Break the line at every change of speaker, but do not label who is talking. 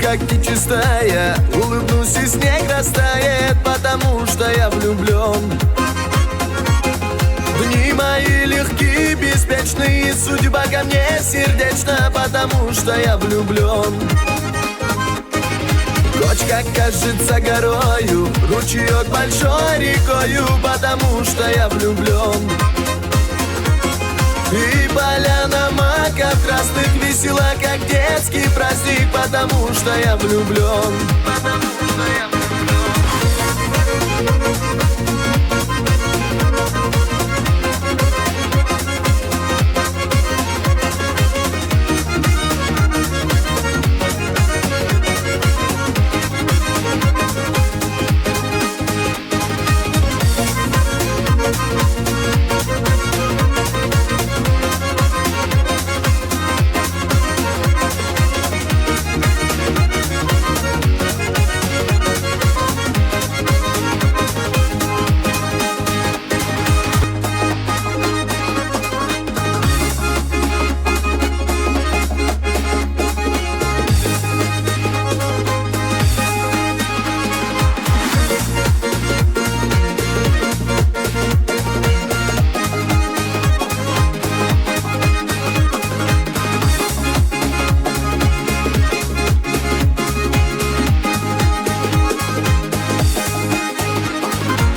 как нечистая, улыбнусь и снег растает, потому что я влюблен. Дни мои легкие, беспечные, судьба ко мне сердечна, потому что я влюблен. Кочка кажется горою, ручеек большой рекою, потому что я влюблен. И поляна маков красных весела, как детский праздник, потому что я влюблен.